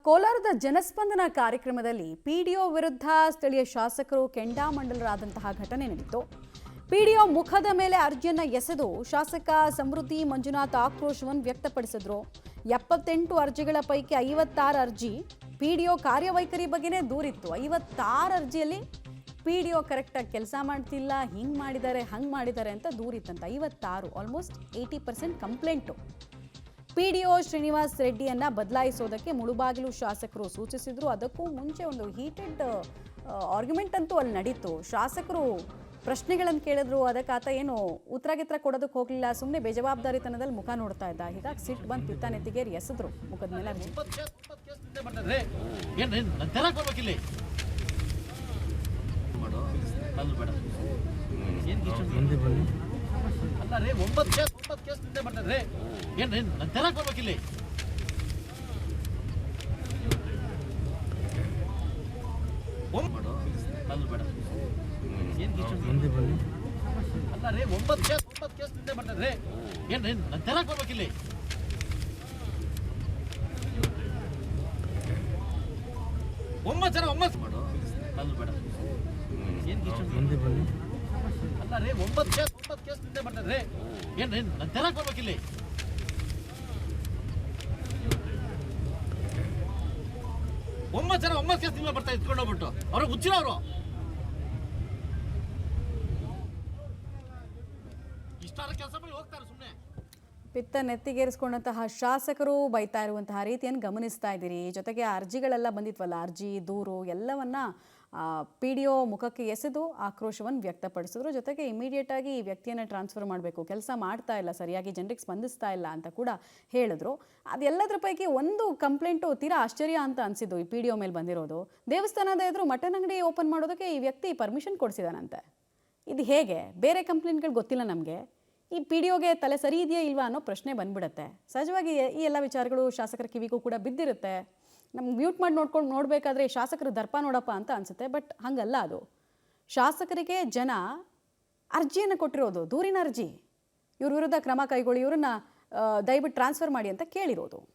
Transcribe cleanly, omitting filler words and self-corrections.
ಕೋಲಾರದ ಜನಸ್ಪಂದನ ಕಾರ್ಯಕ್ರಮದಲ್ಲಿ ಪಿಡಿಒ ವಿರುದ್ಧ ಸ್ಥಳೀಯ ಶಾಸಕರು ಕೆಂಡಾಮಂಡಲರಾದಂತಹ ಘಟನೆ ನಡೆಯಿತು. ಪಿಡಿಒ ಮುಖದ ಮೇಲೆ ಅರ್ಜಿಯನ್ನು ಎಸೆದು ಶಾಸಕ ಸಮೃದ್ಧಿ ಮಂಜುನಾಥ್ ಆಕ್ರೋಶವನ್ನು ವ್ಯಕ್ತಪಡಿಸಿದ್ರು. 78 ಅರ್ಜಿಗಳ ಪೈಕಿ 56 ಅರ್ಜಿ ಪಿಡಿಒ ಕಾರ್ಯವೈಖರಿ ಬಗ್ಗೆನೇ ದೂರಿತ್ತು. 56 ಅರ್ಜಿಯಲ್ಲಿ ಪಿಡಿಒ ಕರೆಕ್ಟಾಗಿ ಕೆಲಸ ಮಾಡ್ತಿಲ್ಲ, ಹಿಂಗೆ ಮಾಡಿದ್ದಾರೆ ಹಂಗೆ ಮಾಡಿದ್ದಾರೆ ಅಂತ ದೂರಿತ್ತಂತ. 56 ಆಲ್ಮೋಸ್ಟ್ 80% ಕಂಪ್ಲೇಂಟು. ಪಿಡಿಒ ಶ್ರೀನಿವಾಸ್ ರೆಡ್ಡಿಯನ್ನ ಬದಲಾಯಿಸೋದಕ್ಕೆ ಮುಳುಬಾಗಿಲು ಶಾಸಕರು ಸೂಚಿಸಿದ್ರು. ಅದಕ್ಕೂ ಮುಂಚೆ ಒಂದು ಹೀಟೆಡ್ ಆರ್ಗ್ಯುಮೆಂಟ್ ಅಂತೂ ಅಲ್ಲಿ ನಡೀತು. ಶಾಸಕರು ಪ್ರಶ್ನೆಗಳನ್ನು ಕೇಳಿದ್ರು, ಅದಕ್ಕೆ ಆತ ಏನು ಉತ್ತರ ಕೊಡೋದಕ್ಕೆ ಹೋಗಲಿಲ್ಲ, ಸುಮ್ಮನೆ ಬೇಜವಾಬ್ದಾರಿತನದಲ್ಲಿ ಮುಖ ನೋಡ್ತಾ ಇದ್ದ. ಹೀಗಾಗಿ ಸಿಟ್ಟು ಬಂದು ಪಿತ್ತ ನೆತ್ತಿಗೇರಿ ಎಸೆದ್ರು ಮುಖದ ಮೇಲೆ ಅರ್ಜಿ. ಅಲ್ಲ ರೀ 9 ಕೇಸ್ ನಿಂದೆ ಮಾಡ್ತಾರೆ ಏನ್ರಿ ನನ್ನ ತೆರಕ್ ಬರ್ಬೇಕಿಲ್ಲಿ. ಅಲ್ಲ ರೀ 9 ಕೇಸ್ ನಿಂದೆ ಮಾಡ್ತಾರೆ ಏನ್ರಿ ನನ್ನ ತೆರಕ್ ಬರ್ಬೇಕಿಲ್ಲಿ. ಒಮ್ಮತ್ತು ಮಾಡು ಅಲ್ಲಿ ಬೇಡ ಅಲ್ಲ ರೀ 9 ಕೇಸ್ ನಿಂದೆ ಮಾಡ್ತಾರೆ ಏನ್ರಿ ನನ್ನ ತೆರಕ್ ಬರ್ಬೇಕಿಲ್ಲಿ. ಒಮ್ಮತ್ತು ಕೇಸ್ ನಿಂದ ಬರ್ತಾ ಇಟ್ಕೊಂಡು ಹೋಗ್ಬಿಟ್ಟು ಅವ್ರಿಗೆ ಹುಚ್ಚಿರ ಅವರು ಇಷ್ಟಾರ ಕೆಲಸ ಮಾಡಿ ಹೋಗ್ತಾರೆ ಸುಮ್ಮನೆ. ಪಿತ್ತ ನೆತ್ತಿಗೇರಿಸ್ಕೊಂಡಂತಹ ಶಾಸಕರು ಬೈತಾ ಇರುವಂತಹ ರೀತಿಯನ್ನು ಗಮನಿಸ್ತಾ ಇದ್ದೀರಿ. ಜೊತೆಗೆ ಅರ್ಜಿಗಳೆಲ್ಲ ಬಂದಿದ್ವಲ್ಲ, ಅರ್ಜಿ ದೂರು ಎಲ್ಲವನ್ನ ಪಿಡಿಒ ಮುಖಕ್ಕೆ ಎಸೆದು ಆಕ್ರೋಶವನ್ನು ವ್ಯಕ್ತಪಡಿಸಿದ್ರು. ಜೊತೆಗೆ ಇಮಿಡಿಯೇಟ್ ಆಗಿ ಈ ವ್ಯಕ್ತಿಯನ್ನು ಟ್ರಾನ್ಸ್ಫರ್ ಮಾಡಬೇಕು, ಕೆಲಸ ಮಾಡ್ತಾ ಇಲ್ಲ, ಸರಿಯಾಗಿ ಜನರಿಗೆ ಸ್ಪಂದಿಸ್ತಾ ಇಲ್ಲ ಅಂತ ಕೂಡ ಹೇಳಿದ್ರು. ಅದೆಲ್ಲದರ ಪೈಕಿ ಒಂದು ಕಂಪ್ಲೇಂಟು ತೀರಾ ಆಶ್ಚರ್ಯ ಅಂತ ಅನಿಸಿದ್ದು ಈ ಪಿಡಿಒ ಮೇಲೆ ಬಂದಿರೋದು. ದೇವಸ್ಥಾನದ ಎದುರು ಮಟನ್ ಅಂಗಡಿ ಓಪನ್ ಮಾಡೋದಕ್ಕೆ ಈ ವ್ಯಕ್ತಿ ಪರ್ಮಿಷನ್ ಕೊಡಿಸಿದಾನಂತೆ. ಇದು ಹೇಗೆ? ಬೇರೆ ಕಂಪ್ಲೇಂಟ್ಗಳು ಗೊತ್ತಿಲ್ಲ ನಮಗೆ. ಈ ಪಿಡಿಒಗೆ ತಲೆ ಸರಿ ಇದೆಯಾ ಇಲ್ವಾ ಅನ್ನೋ ಪ್ರಶ್ನೆ ಬಂದ್ಬಿಡುತ್ತೆ. ಸಹಜವಾಗಿ ಈ ಎಲ್ಲ ವಿಚಾರಗಳು ಶಾಸಕರ ಕಿವಿಗೂ ಕೂಡ ಬಿದ್ದಿರುತ್ತೆ. ನಮ್ಗೆ ಮ್ಯೂಟ್ ಮಾಡಿ ನೋಡಬೇಕಾದ್ರೆ ಶಾಸಕರು ದರ್ಪ ನೋಡಪ್ಪ ಅಂತ ಅನಿಸುತ್ತೆ. ಬಟ್ ಹಂಗಲ್ಲ. ಅದು ಶಾಸಕರಿಗೆ ಜನ ಅರ್ಜಿಯನ್ನು ಕೊಟ್ಟಿರೋದು, ದೂರಿನ ಅರ್ಜಿ. ಇವ್ರ ವಿರುದ್ಧ ಕ್ರಮ ಕೈಗೊಳ್ಳಿ, ಇವ್ರನ್ನ ದಯವಿಟ್ಟು ಟ್ರಾನ್ಸ್ಫರ್ ಮಾಡಿ ಅಂತ ಕೇಳಿರೋದು.